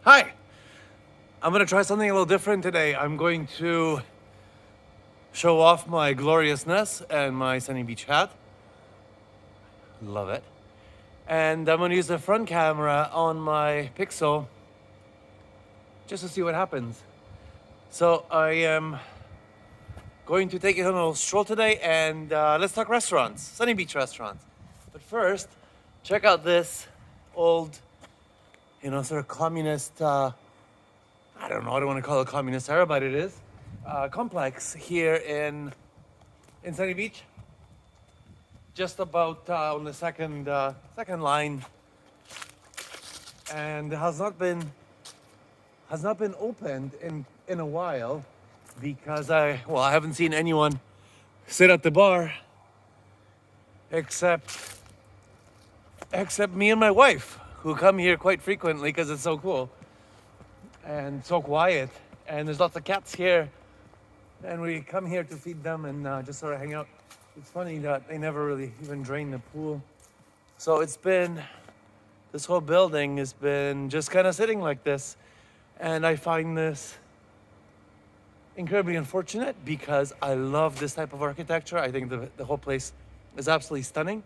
Hi! I'm gonna try something a little different today. I'm going to show off my gloriousness and my sunny beach hat. Love it. And I'm gonna use the front camera on my Pixel just to see what happens. So I am going to take it on a little stroll today and let's talk restaurants, sunny beach restaurants. But first, check out this old, sort of communist, I don't know, I don't want to call it communist era, but it is, complex here in Sunny Beach. Just about on the second line, and has not been opened in a while because I haven't seen anyone sit at the bar except me and my wife, who come here quite frequently because it's so cool and so quiet, and there's lots of cats here, and we come here to feed them and just sort of hang out. It's funny that they never really even drain the pool, so this whole building has been just kind of sitting like this, and I find this incredibly unfortunate because I love this type of architecture. I think the whole place is absolutely stunning,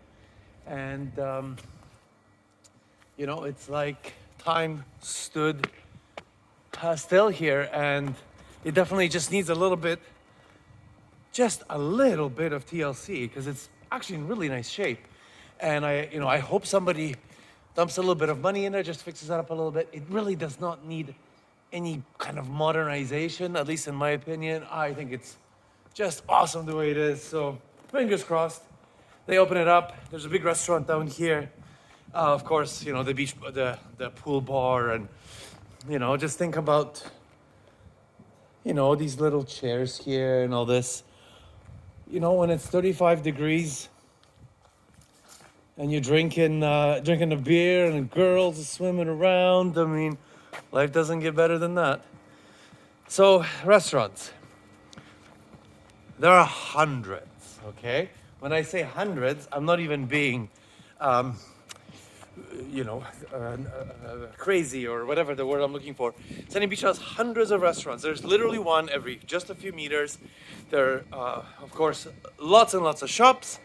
and it's like time stood still here, and it definitely just needs a little bit of TLC because it's actually in really nice shape. And I hope somebody dumps a little bit of money in there, just fixes that up a little bit. It really does not need any kind of modernization, at least in my opinion. I think it's just awesome the way it is. So fingers crossed they open it up. There's a big restaurant down here. Of course, the beach, the pool bar, and just think about these little chairs here and all this. When it's 35 degrees and you're drinking a beer and girls are swimming around, I mean, life doesn't get better than that. So restaurants, there are hundreds. Okay, when I say hundreds, I'm not even being crazy or whatever the word I'm looking for. Sunny Beach has hundreds of restaurants. There's literally one every just a few meters. There are, of course, lots and lots of shops,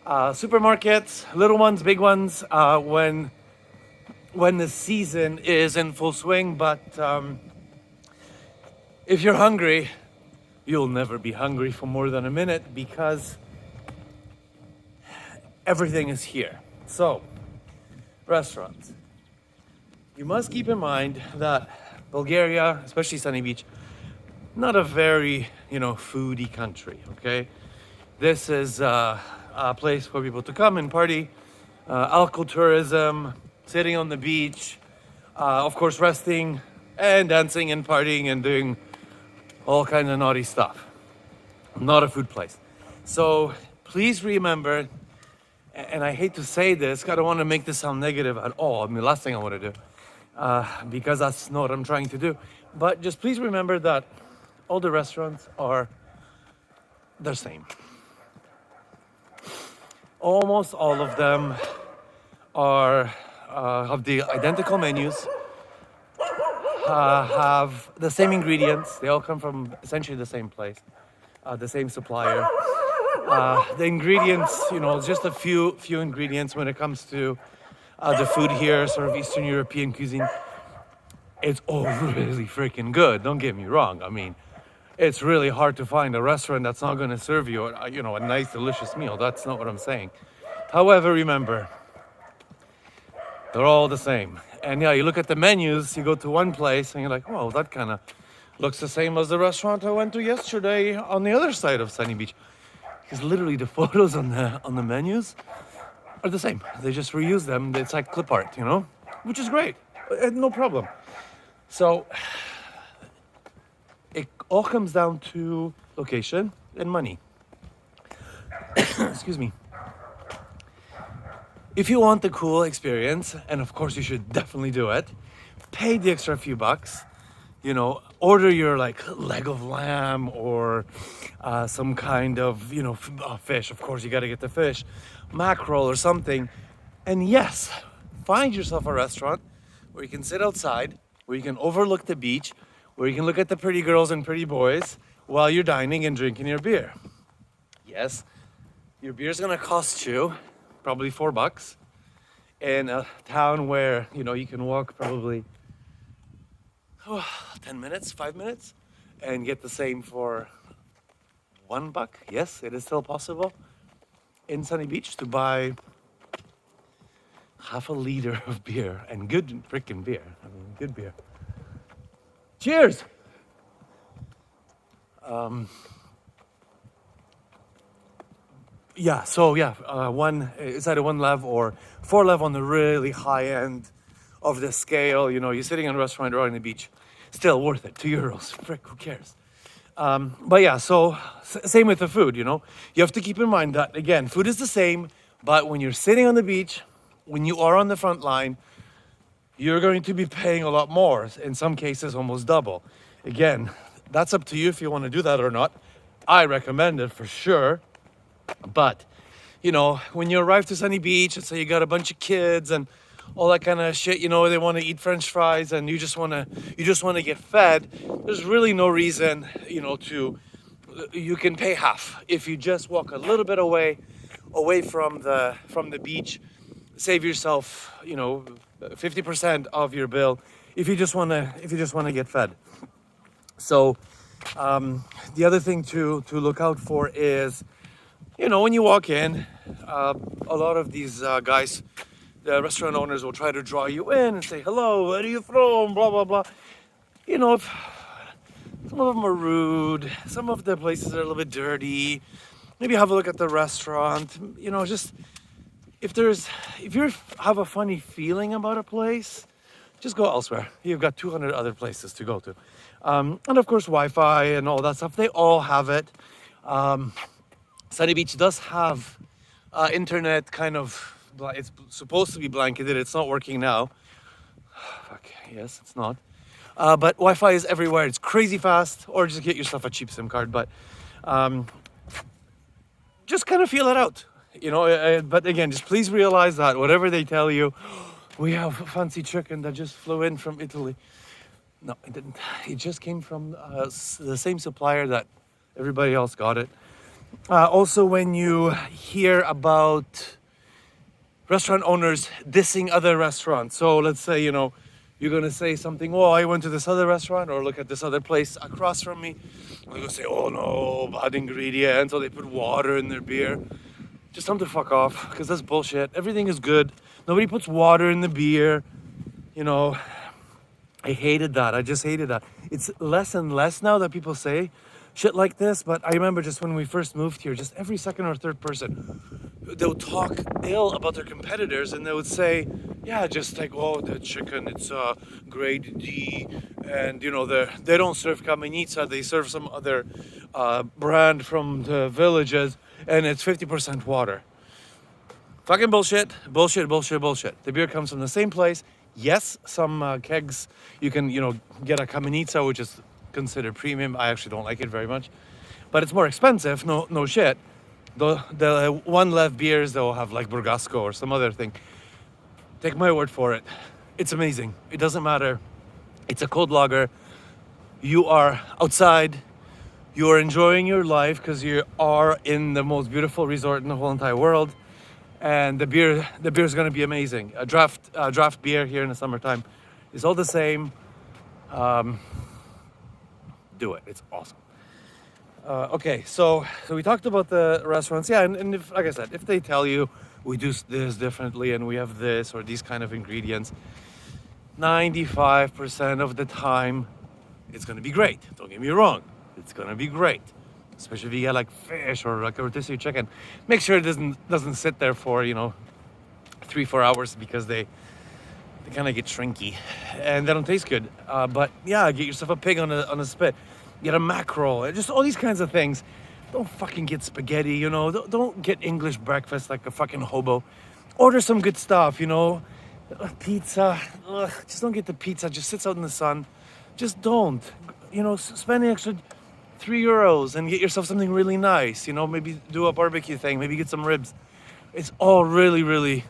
supermarkets, little ones, big ones, when the season is in full swing. But if you're hungry, you'll never be hungry for more than a minute because everything is here. So, restaurants. You must keep in mind that Bulgaria, especially Sunny Beach, not a very, foodie country, okay? This is a place for people to come and party, alcohol tourism, sitting on the beach, of course, resting and dancing and partying and doing all kinds of naughty stuff. Not a food place. So please remember, and I hate to say this, I don't want to make this sound negative at all. I mean, the last thing I want to do, because that's not what I'm trying to do. But just please remember that all the restaurants are the same. Almost all of them have the identical menus, have the same ingredients. They all come from essentially the same place, the same supplier. The ingredients, just a few ingredients when it comes to the food here, sort of Eastern European cuisine. It's all really freaking good. Don't get me wrong. I mean, it's really hard to find a restaurant that's not going to serve you, a nice, delicious meal. That's not what I'm saying. However, remember, they're all the same. And yeah, you look at the menus, you go to one place and you're like, oh, that kind of looks the same as the restaurant I went to yesterday on the other side of Sunny Beach. Because literally the photos on the menus are the same. They just reuse them. It's like clip art, which is great. No problem. So it all comes down to location and money. Excuse me. If you want the cool experience, and of course you should definitely do it, pay the extra few bucks. Order your leg of lamb or some kind of fish. Of course you got to get the fish, mackerel or something. And yes, find yourself a restaurant where you can sit outside where you can overlook the beach, where you can look at the pretty girls and pretty boys while you're dining and drinking your beer. Yes, your beer's gonna cost you probably $4 in a town where, you know, you can walk probably 10 minutes, 5 minutes, and get the same for $1. Yes, it is still possible in Sunny Beach to buy half a liter of beer, and good freaking beer. I mean, good beer. Cheers! Yeah, so yeah, it's either 1 lev or 4 lev on the really high end of the scale. You know, you're sitting in a restaurant or on the beach, still worth it. €2. Frick, who cares? But yeah, so same with the food, you know. You have to keep in mind that, again, food is the same, but when you're sitting on the beach, when you are on the front line, you're going to be paying a lot more, in some cases almost double. Again, that's up to you if you want to do that or not. I recommend it for sure. But, you know, when you arrive to Sunny Beach, and say you got a bunch of kids and all that kind of shit, you know, they want to eat French fries and you just want to get fed, there's really no reason, you know, you can pay half if you just walk a little bit away from the beach, save yourself, you know, 50% of your bill if you just want to get fed. So the other thing to look out for is, you know, when you walk in, a lot of these guys, the restaurant owners, will try to draw you in and say, hello, where are you from, blah, blah, blah. You know, some of them are rude. Some of the places are a little bit dirty. Maybe have a look at the restaurant. You know, just, if you have a funny feeling about a place, just go elsewhere. You've got 200 other places to go to. And of course, Wi-Fi and all that stuff, they all have it. Sunny Beach does have internet, kind of, it's supposed to be blanketed. It's not working now. Fuck, yes, it's not. But Wi-Fi is everywhere. It's crazy fast, or just get yourself a cheap SIM card. But just kind of feel it out, you know. But again, just please realize that whatever they tell you, we have fancy chicken that just flew in from Italy. No, it didn't. It just came from the same supplier that everybody else got it. Also, when you hear about restaurant owners dissing other restaurants, so let's say, you know, you're gonna say something, oh, I went to this other restaurant, or look at this other place across from me. They're gonna say, oh no, bad ingredients, or they put water in their beer. Just tell them to fuck off, because that's bullshit. Everything is good. Nobody puts water in the beer. You know, I hated that. I just hated that. It's less and less now that people say shit like this, but I remember just when we first moved here, just every second or third person, they would talk ill about their competitors, and they would say, yeah, just like, oh, the chicken, it's grade D, and you know, they don't serve kamenitsa, they serve some other brand from the villages, and it's 50% water. Fucking bullshit, bullshit, bullshit, bullshit. The beer comes from the same place. Yes, some kegs, you can, you know, get a kamenitsa, which is considered premium. I actually don't like it very much, but it's more expensive. No shit. The 1 lev beers, they'll have like Burgasco or some other thing. Take my word for it. It's amazing. It doesn't matter. It's a cold lager. You are outside. You are enjoying your life because you are in the most beautiful resort in the whole entire world. And the beer is going to be amazing. A draft beer here in the summertime is all the same. Do it. It's awesome. Okay, so we talked about the restaurants. Yeah, and if, like I said, if they tell you we do this differently and we have this or these kind of ingredients, 95% of the time, it's going to be great. Don't get me wrong. It's going to be great. Especially if you get like fish or like a rotisserie chicken. Make sure it doesn't sit there for, you know, 3-4 hours, because they kind of get shrinky and they don't taste good. But yeah, get yourself a pig on a spit. Get a mackerel, just all these kinds of things. Don't fucking get spaghetti, you know. Don't get English breakfast like a fucking hobo. Order some good stuff, you know. Pizza, just don't get the pizza. Just sits out in the sun. Just don't, you know, spend the extra €3 and get yourself something really nice, you know. Maybe do a barbecue thing, maybe get some ribs. It's all really, really,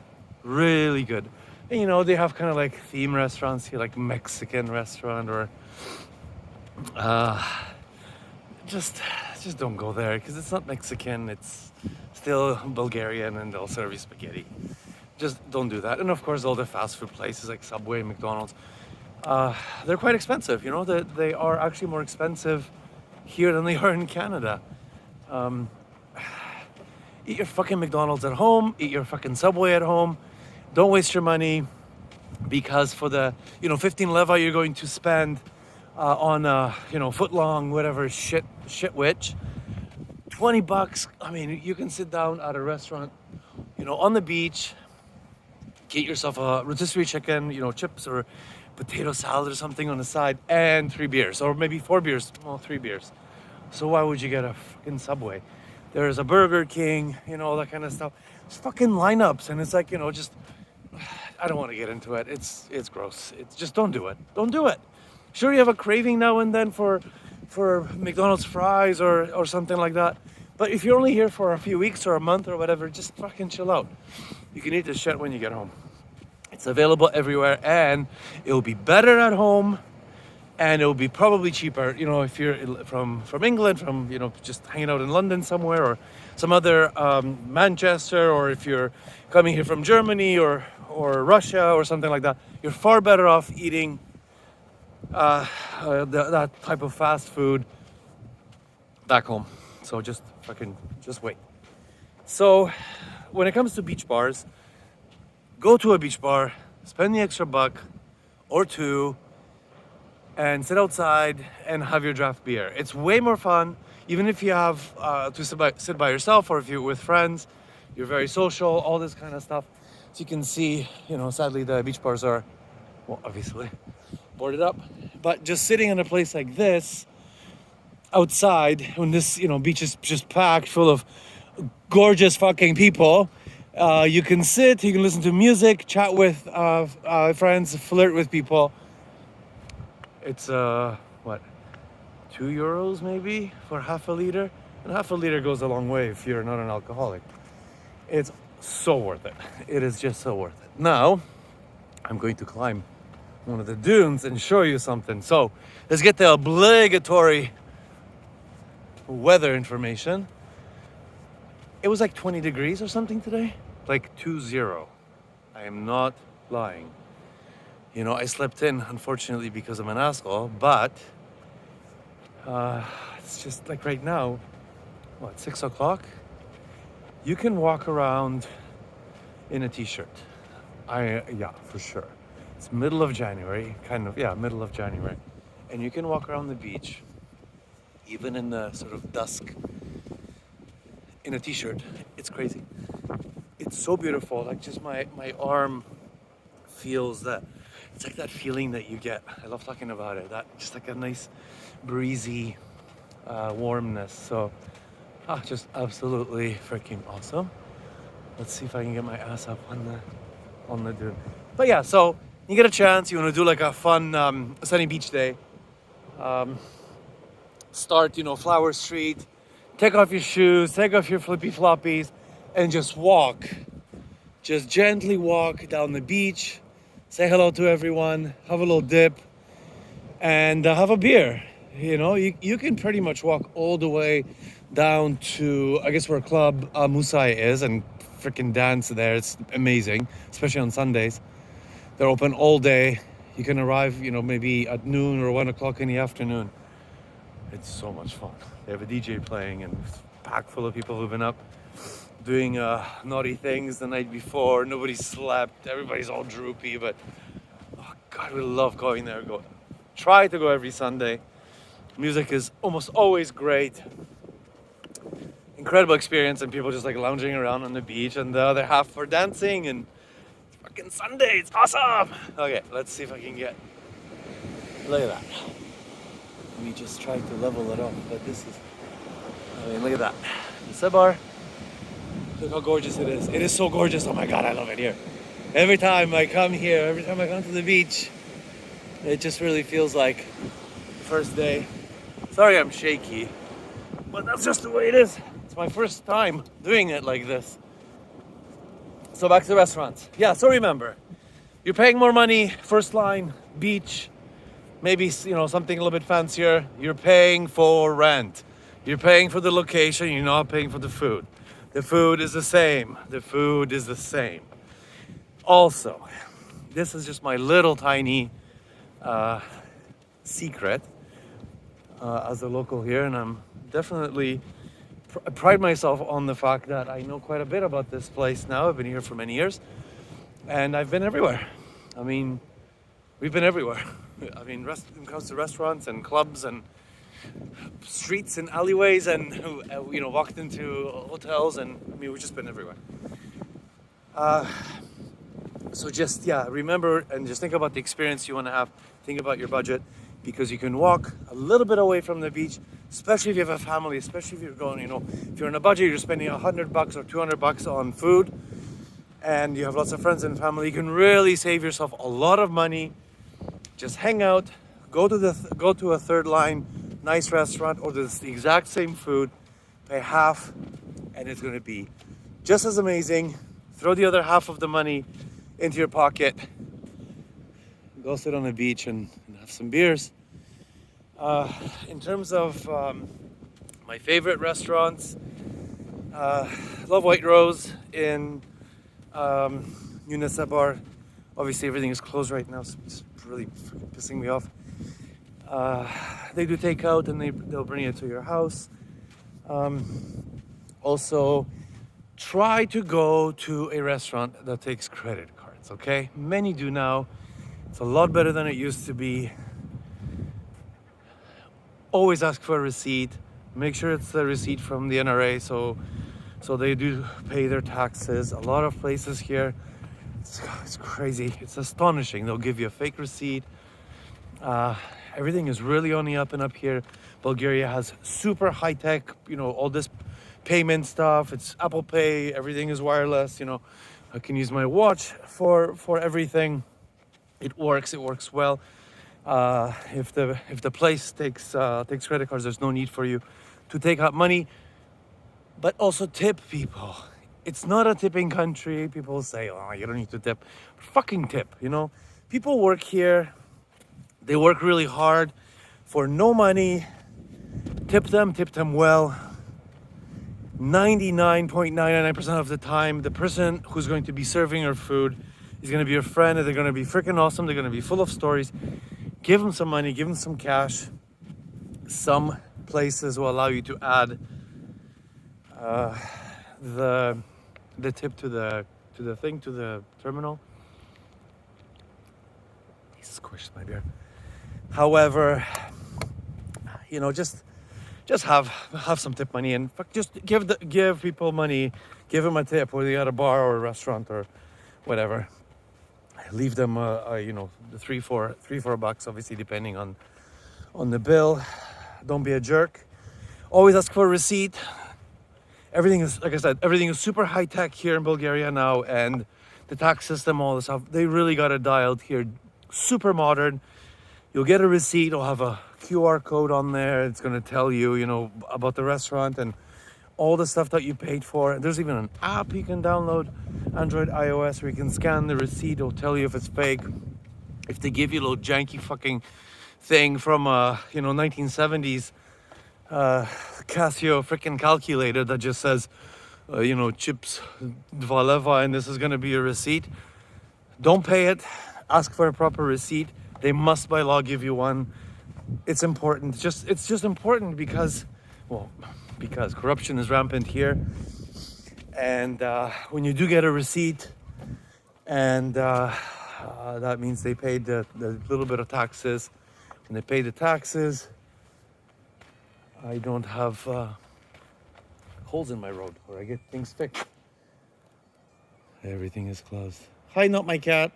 really good. And, you know, they have kind of like theme restaurants here, like Mexican restaurant or uh, just just don't go there because it's not Mexican. It's still Bulgarian, and they'll serve you spaghetti. Just don't do that. And of course, all the fast food places like Subway, McDonald's, they're quite expensive. You know, they are actually more expensive here than they are in Canada. Um, Eat your fucking McDonald's at home. Eat your fucking Subway at home. Don't waste your money because for the 15 leva you're going to spend on foot long whatever shit witch, $20. I mean, you can sit down at a restaurant, on the beach, get yourself a rotisserie chicken, chips or potato salad or something on the side, and 3 beers or maybe 4 beers. Well, 3 beers. So why would you get a fucking Subway? There's a Burger King, all that kind of stuff. It's fucking lineups, and it's like, just I don't want to get into it. It's gross. It's just don't do it. Don't do it. Sure, you have a craving now and then for McDonald's fries or something like that. But if you're only here for a few weeks or a month or whatever, just fucking chill out. You can eat this shit when you get home. It's available everywhere, and it'll be better at home, and it'll be probably cheaper. If you're from England, from just hanging out in London somewhere or some other Manchester, or if you're coming here from Germany or Russia or something like that, you're far better off eating that type of fast food back home. So just wait. So when it comes to beach bars, go to a beach bar, spend the extra buck or two, and sit outside and have your draft beer. It's way more fun, even if you have to sit by yourself or if you're with friends. You're very social, all this kind of stuff. So you can see, sadly the beach bars are, well, obviously boarded up. But just sitting in a place like this, outside, when this, beach is just packed full of gorgeous fucking people, you can sit, you can listen to music, chat with friends, flirt with people. It's what, €2 maybe for half a liter, and half a liter goes a long way if you're not an alcoholic. It's so worth it. It is just so worth it. Now I'm going to climb one of the dunes and show you something. So let's get the obligatory weather information. It was like 20 degrees or something today, like 20. I am not lying. I slept in, unfortunately, because I'm an asshole, but it's just like right now, 6 o'clock? You can walk around in a t-shirt. Yeah, for sure. It's middle of January, middle of January. And you can walk around the beach, even in the sort of dusk, in a t-shirt. It's crazy. It's so beautiful. Like, just my arm feels that. It's like that feeling that you get. I love talking about it. That just like a nice breezy warmness. So just absolutely freaking awesome. Let's see if I can get my ass up on the dune. But yeah, so you get a chance, you want to do like a fun sunny beach day. Start, Flower Street. Take off your shoes, take off your flippy floppies, and just walk. Just gently walk down the beach. Say hello to everyone, have a little dip, and have a beer. You can pretty much walk all the way down to, I guess, where Club Musai is, and freaking dance there. It's amazing, especially on Sundays. They're open all day. You can arrive, maybe at noon or 1 o'clock in the afternoon. It's so much fun. They have a DJ playing, and it's packed full of people who've been up doing naughty things the night before. Nobody slept. Everybody's all droopy, but oh God, we love going there. Try to go every Sunday. Music is almost always great. Incredible experience, and people just like lounging around on the beach, and the other half for dancing, and it's fucking Sunday. It's awesome. Okay, let's see if I can get. Look at that. Let me just try to level it up, but this is. Look at that. The Sebar. Look how gorgeous it is. It is so gorgeous. Oh my God, I love it here. Every time I come here, every time I come to the beach, it just really feels like the first day. Sorry I'm shaky, but that's just the way it is. It's my first time doing it like this. So back to the restaurants. Yeah, so remember, You're paying more money, first line, beach, maybe something a little bit fancier. You're paying for rent. You're paying for the location. You're not paying for the food. The food is the same. The food is the same. Also, this is just my little tiny secret as a local here, and I'm definitely pride myself on the fact that I know quite a bit about this place now. I've been here for many years, and I've been everywhere. I mean, we've been everywhere. I mean, when it comes to restaurants and clubs and streets and alleyways, and walked into hotels, and I mean, we've just been everywhere. So just remember and just think about the experience you want to have. Think about your budget, because you can walk a little bit away from the beach, especially if you have a family, especially if you're going, if you're on a budget, you're spending $100 or $200 on food, and you have lots of friends and family, you can really save yourself a lot of money. Just hang out, go to a third line, nice restaurant, order the exact same food, pay half, and it's gonna be just as amazing. Throw the other half of the money into your pocket, go sit on the beach and have some beers. In terms of my favorite restaurants, love White Rose in Unisabar. Obviously everything is closed right now, so it's really pissing me off. They do takeout, and they'll bring it to your house. Also, try to go to a restaurant that takes credit cards, okay? Many do now. It's a lot better than it used to be. Always ask for a receipt. Make sure it's the receipt from the NRA, so they do pay their taxes. A lot of places here, it's crazy. It's astonishing. They'll give you a fake receipt. Everything is really on the up and up here. Bulgaria has super high tech, all this payment stuff. It's Apple Pay. Everything is wireless. I can use my watch for everything. It works well. If the place takes credit cards, there's no need for you to take out money. But also tip people. It's not a tipping country. People say, "Oh, you don't need to tip." Fucking tip. People work here. They work really hard for no money. Tip them well. 99.99% of the time, the person who's going to be serving your food is going to be your friend, and they're going to be freaking awesome. They're going to be full of stories. Give them some money, give them some cash. Some places will allow you to add the tip to the terminal. He squished my beer. However, just have some tip money, and just give people money. Give them a tip, whether you're at a bar or a restaurant or whatever. Leave them the $3-4 obviously, depending on the bill. Don't be a jerk. Always ask for a receipt. Everything is, like I said, everything is super high tech here in Bulgaria now, and the tax system, all this stuff, they really got it dialed here. Super modern. You'll get a receipt. It'll have a QR code on there. It's going to tell you, about the restaurant and all the stuff that you paid for. There's even an app you can download, Android, iOS, where you can scan the receipt. It'll tell you if it's fake. If they give you a little janky fucking thing from 1970s Casio freaking calculator that just says chips 2 leva, and this is going to be a receipt, don't pay it. Ask for a proper receipt. They must by law give you one. It's important. It's just important because corruption is rampant here, and when you do get a receipt, and that means they paid the little bit of taxes. When they pay the taxes, I don't have holes in my road where I get things fixed. Everything is closed. Hi, not my cat.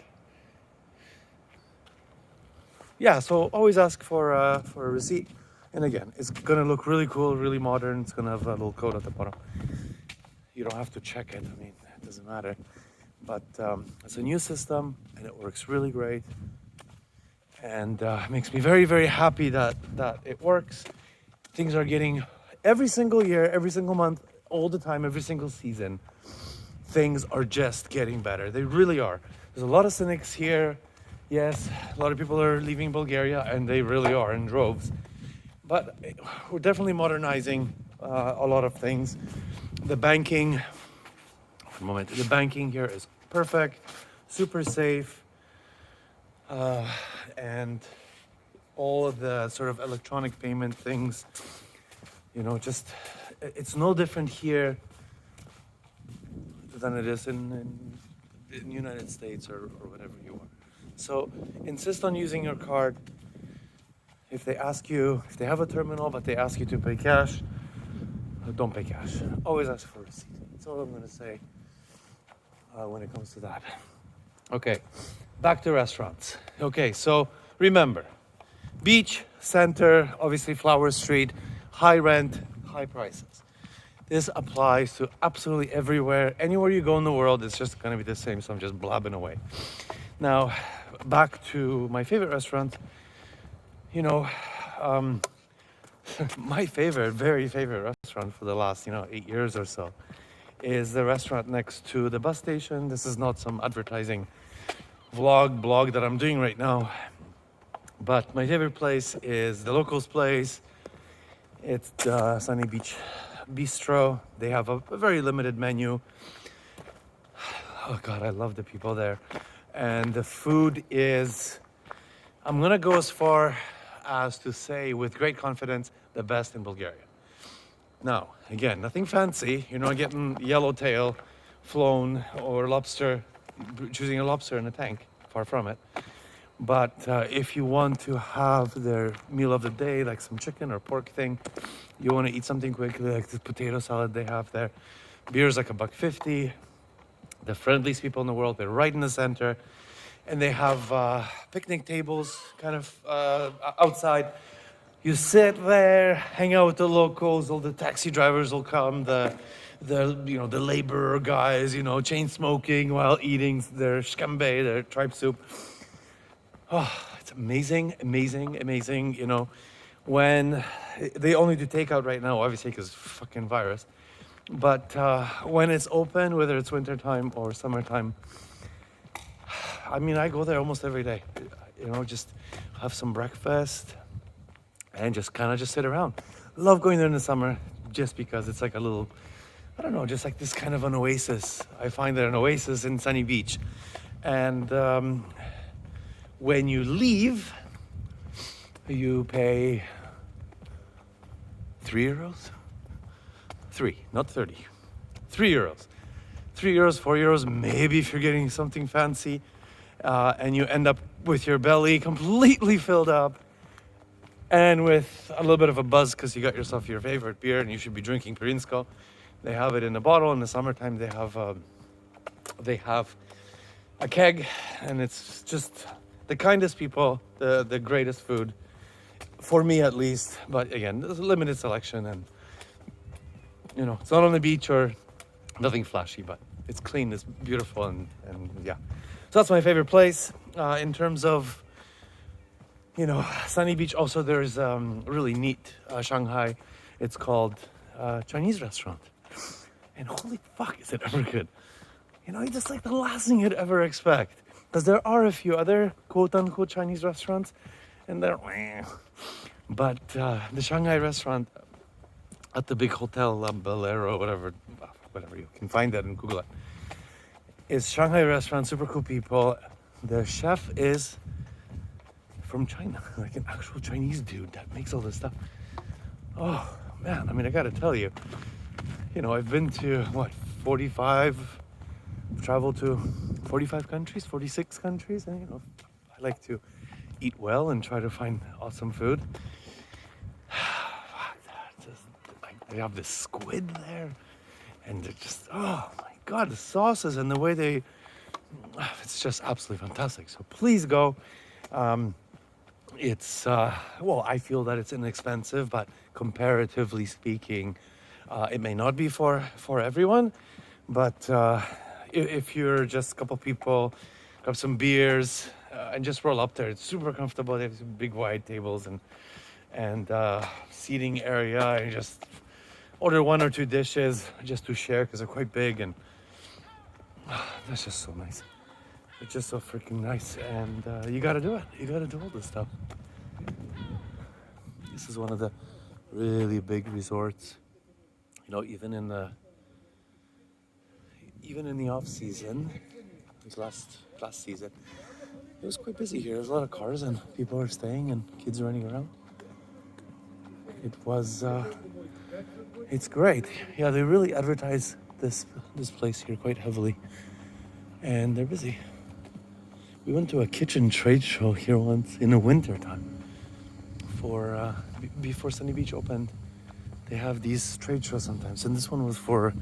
Yeah, so always ask for a receipt. And again, it's gonna look really cool, really modern. It's gonna have a little code at the bottom. You don't have to check it. I mean, it doesn't matter. But it's a new system, and it works really great. And it makes me very, very happy that it works. Things are getting, every single year, every single month, all the time, every single season, things are just getting better. They really are. There's a lot of cynics here. Yes, a lot of people are leaving Bulgaria, and they really are in droves. But we're definitely modernizing a lot of things. The banking, for a moment, the banking here is perfect, super safe, and all of the sort of electronic payment things, you know, just it's no different here than it is in the United States or whatever you are. So insist on using your card. If they ask you, if they have a terminal but they ask you to pay cash, don't pay cash. Always ask for a receipt. That's all I'm going to say when it comes to that. Okay, back to restaurants. Okay, so remember, beach, center, obviously Flower Street, high rent, high prices. This applies to absolutely everywhere. Anywhere you go in the world, it's just going to be the same, so I'm just blabbing away. Now, back to my favorite restaurant. You know, my favorite, very favorite restaurant for the last, 8 years or so is the restaurant next to the bus station. This is not some advertising blog that I'm doing right now. But my favorite place is the locals' place. It's the Sunny Beach Bistro. They have a very limited menu. Oh God, I love the people there. And the food is, I'm gonna go as far as to say with great confidence, the best in Bulgaria. Now, again, nothing fancy. You're not getting yellowtail flown or lobster, choosing a lobster in a tank, far from it. But if you want to have their meal of the day, like some chicken or pork thing, you want to eat something quickly, like the potato salad they have there. Beer's like $1.50. The friendliest people in the world, they're right in the center. And they have picnic tables kind of outside. You sit there, hang out with the locals, all the taxi drivers will come, the laborer guys, chain smoking while eating their shkambe, their tripe soup. Oh, it's amazing, amazing, amazing, when they only do takeout right now, obviously, because fucking virus. But when it's open, whether it's wintertime or summertime, I mean, I go there almost every day, just have some breakfast and just sit around. Love going there in the summer just because it's like a little, I don't know, just like this kind of an oasis. I find that an oasis in Sunny Beach. And when you leave, you pay €3? 3, not 30. €3. €3, €4, maybe if you're getting something fancy. And you end up with your belly completely filled up and with a little bit of a buzz because you got yourself your favorite beer and you should be drinking Pirinsko. They have it in a bottle. In the summertime, they have a keg, and it's just the kindest people, the greatest food, for me at least. But again, there's a limited selection, and it's not on the beach or nothing flashy, but it's clean, it's beautiful, and yeah. So that's my favorite place. In terms of, Sunny Beach, also there's really neat Shanghai. It's called Chinese restaurant. And holy fuck, is it ever good. Just like the last thing you'd ever expect. Because there are a few other quote-unquote Chinese restaurants, and they're... But the Shanghai restaurant at the big hotel, La Bolero, whatever you can find that and Google it. It's Shanghai restaurant, super cool people. The chef is from China, like an actual Chinese dude that makes all this stuff. Oh man, I mean, I gotta tell you, I've been to 45, traveled to 45 countries, 46 countries, and I like to eat well and try to find awesome food. They have this squid there, and they're just, oh my God, the sauces and the way it's just absolutely fantastic. So please go. It's, I feel that it's inexpensive, but comparatively speaking, it may not be for everyone. But if you're just a couple people, grab some beers and just roll up there. It's super comfortable. They have some big wide tables and seating area, and just order 1 or 2 dishes just to share because they're quite big, and that's just so nice. It's just so freaking nice, and you gotta do it. You gotta do all this stuff. This is one of the really big resorts. You know, even in the off season, this last season, it was quite busy here. There's a lot of cars and people are staying and kids running around. It's great. Yeah, they really advertise this place here quite heavily, and they're busy. We went to a kitchen trade show here once in the winter time. Before Sunny Beach opened, they have these trade shows sometimes, and this one was for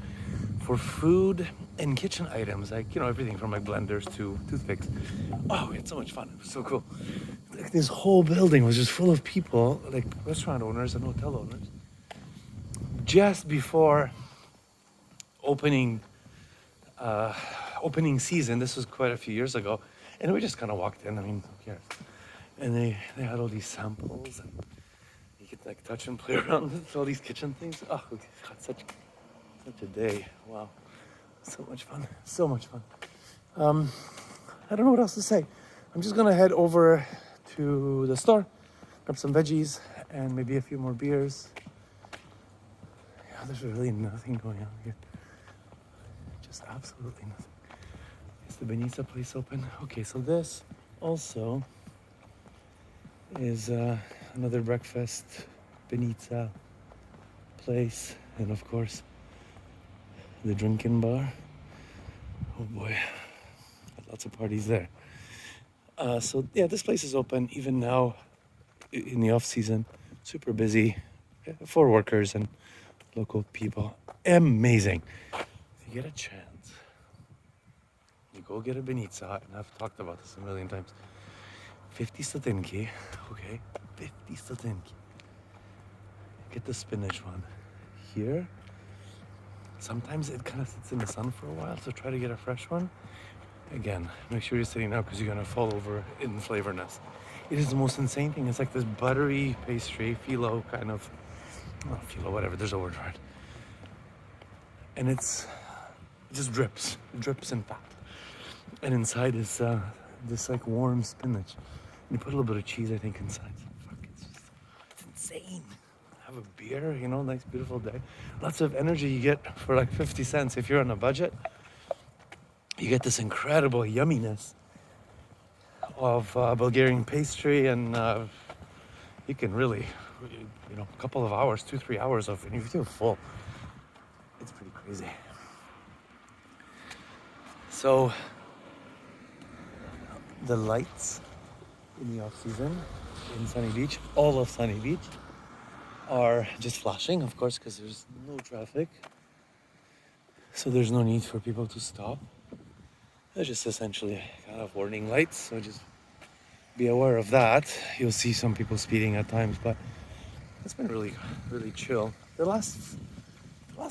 food and kitchen items, like, you know, everything from like blenders to toothpicks. Oh, we had so much fun. It was so cool. Like, this whole building was just full of people, like restaurant owners and hotel owners. Just before opening season, this was quite a few years ago, and we just kind of walked in. I mean, who cares? And they had all these samples, and you could like touch and play around with all these kitchen things. Oh, we had such a day. Wow, so much fun. So much fun. I don't know what else to say. I'm just gonna head over to the store, grab some veggies and maybe a few more beers. Yeah, there's really nothing going on here. Just absolutely nothing. Is the Benita place open? Okay, so this also is another breakfast Benita place, and of course the drinking bar. Oh boy, lots of parties there. So yeah, this place is open even now in the off season. Super busy for workers and local people. Amazing. If you get a chance, you go get a Benita, and I've talked about this a million times. 50 stotinki, okay? 50 stotinki. Get the spinach one. Here, sometimes it kind of sits in the sun for a while, so try to get a fresh one. Again, make sure you're sitting up because you're gonna fall over in flavorness. It is the most insane thing. It's like this buttery pastry, phyllo kind of, phyllo, whatever, there's a word for it. And it just drips in fat. And inside is this like warm spinach. And you put a little bit of cheese, I think, inside. It's insane. Have a beer, you know, nice beautiful day. Lots of energy you get for like 50 cents if you're on a budget. You get this incredible yumminess of Bulgarian pastry, and you can really, you know, a couple of hours, 2-3 hours of, and you feel full. It's pretty crazy. So the lights in the off season in Sunny Beach, all of Sunny Beach, are just flashing, of course, because there's no traffic. So there's no need for people to stop. They're just essentially kind of warning lights, so just be aware of that. You'll see some people speeding at times, but it's been really, really chill. The last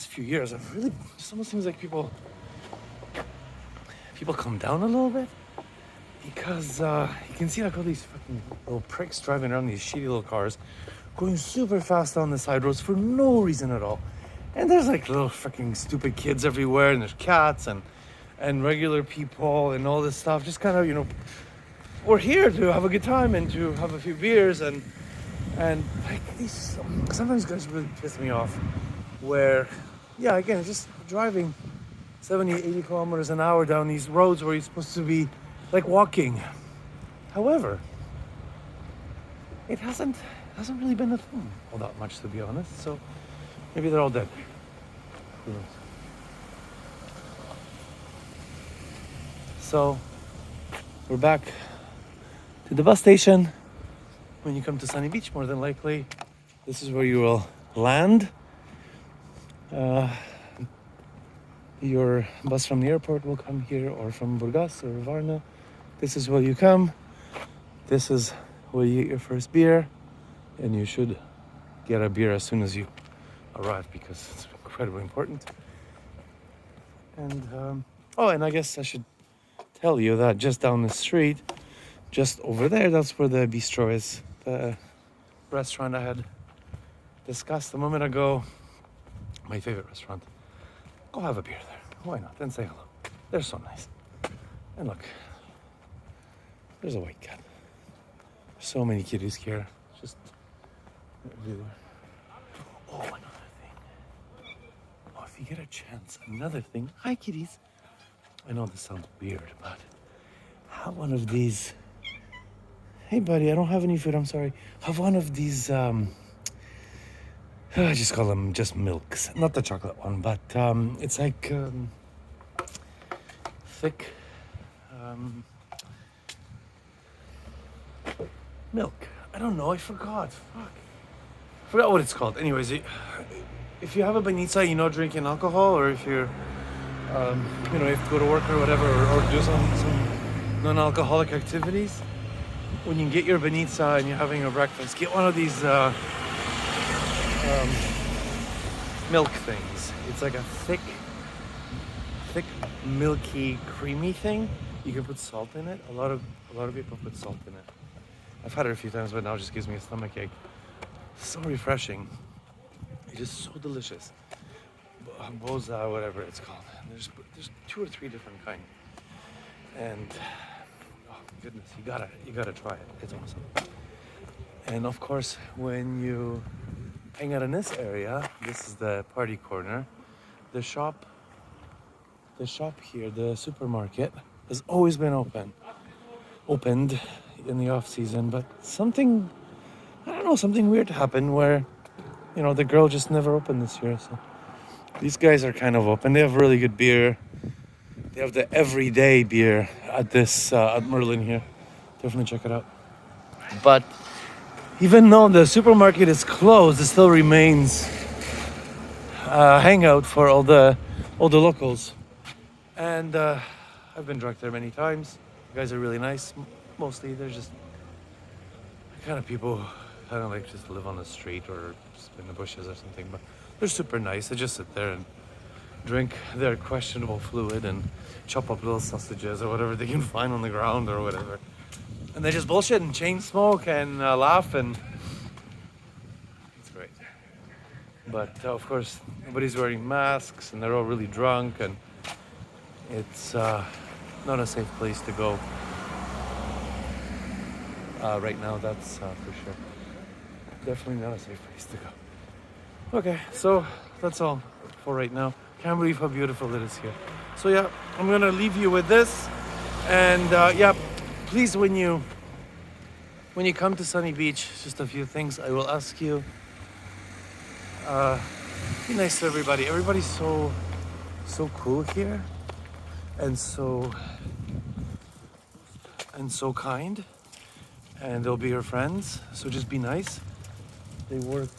few years, I've really, it almost seems like people calm down a little bit, because you can see like all these fucking little pricks driving around these shitty little cars, going super fast down the side roads for no reason at all. And there's like little freaking stupid kids everywhere, and there's cats and regular people and all this stuff. Just kind of, you know, we're here to have a good time and to have a few beers, and like these, sometimes guys really piss me off where, yeah, again, just driving 70-80 kilometers an hour down these roads where you're supposed to be like walking. However, it hasn't really been a thing all that much, to be honest. So maybe they're all dead. Who knows? So we're back to the bus station. When you come to Sunny Beach, more than likely, this is where you will land. Your bus from the airport will come here, or from Burgas or Varna. This is where you come. This is where you get your first beer, and you should get a beer as soon as you arrive, because it's incredibly important. And and I guess I should tell you that just down the street, just over there, that's where the bistro is, the restaurant I had discussed a moment ago. My favorite restaurant. Go have a beer there. Why not? And say hello. They're so nice. And look, There's a white cat. So many kitties here. Just everywhere. Oh, another thing. Oh, if you get a chance, another thing. Hi, kitties. I know this sounds weird, but have one of these. Hey, buddy, I don't have any food. I'm sorry. Have one of these. I just call them just milks, not the chocolate one, but it's like thick milk. I don't know. I forgot. Fuck. Forgot what it's called. Anyways, if you have a banitsa, you know, drinking alcohol, or if you're, you know, you have to go to work or whatever, or do some non-alcoholic activities, when you get your banitsa and you're having a breakfast, get one of these milk things. It's like a thick, milky, creamy thing. You can put salt in it. A lot of people put salt in it. I've had it a few times, but now it just gives me a stomachache. So refreshing. It's just so delicious. Boza, whatever it's called. There's 2 or 3 different kinds. And oh goodness, you gotta try it. It's awesome. And of course, when you hang out in this area, this is the party corner. The shop here, the supermarket, has always been opened in the off season, but something weird happened where, you know, the girl just never opened this year. So these guys are kind of open. They have really good beer. They have the everyday beer at this at Merlin here. Definitely check it out. But even though the supermarket is closed, it still remains a hangout for all the locals. And I've been drunk there many times. The guys are really nice. Mostly, they're just kind of people who kind of like just live on the street or just in the bushes or something. But they're super nice. They just sit there and drink their questionable fluid and chop up little sausages or whatever they can find on the ground or whatever. And they just bullshit and chain smoke and laugh, and it's great. But of course, nobody's wearing masks and they're all really drunk, and it's not a safe place to go right now, that's for sure. Definitely not a safe place to go. Okay, so that's all for right now. Can't believe how beautiful it is here. So yeah, I'm gonna leave you with this, and yeah, please, when you come to Sunny Beach, just a few things I will ask you. Be nice to everybody. Everybody's so cool here, and so kind, and they'll be your friends. So just be nice. They work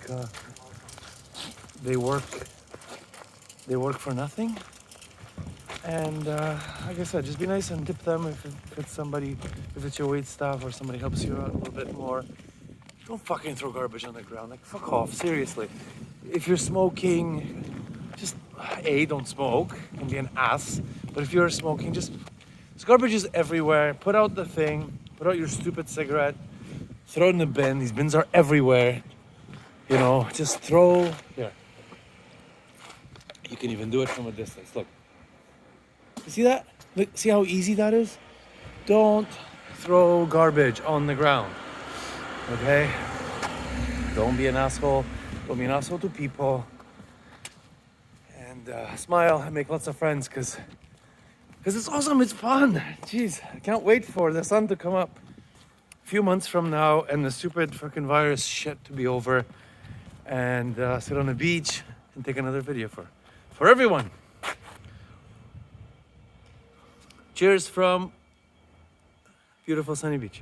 for nothing. And like I said, just be nice and tip them if it's somebody, if it's your wait staff or somebody helps you out a little bit more. Don't fucking throw garbage on the ground. Like, fuck off, seriously. If you're smoking, just don't smoke. Don't be an ass. But if you're smoking, just garbage is everywhere. Put out the thing. Put out your stupid cigarette. Throw it in the bin. These bins are everywhere. You know, just throw here. You can even do it from a distance. Look. You see that? Look, see how easy that is? Don't throw garbage on the ground, okay? Don't be an asshole. Don't be an asshole to people. And smile and make lots of friends, because it's awesome. It's fun. Jeez, I can't wait for the sun to come up a few months from now and the stupid fucking virus shit to be over, and sit on the beach and take another video for everyone. Cheers from beautiful Sunny Beach.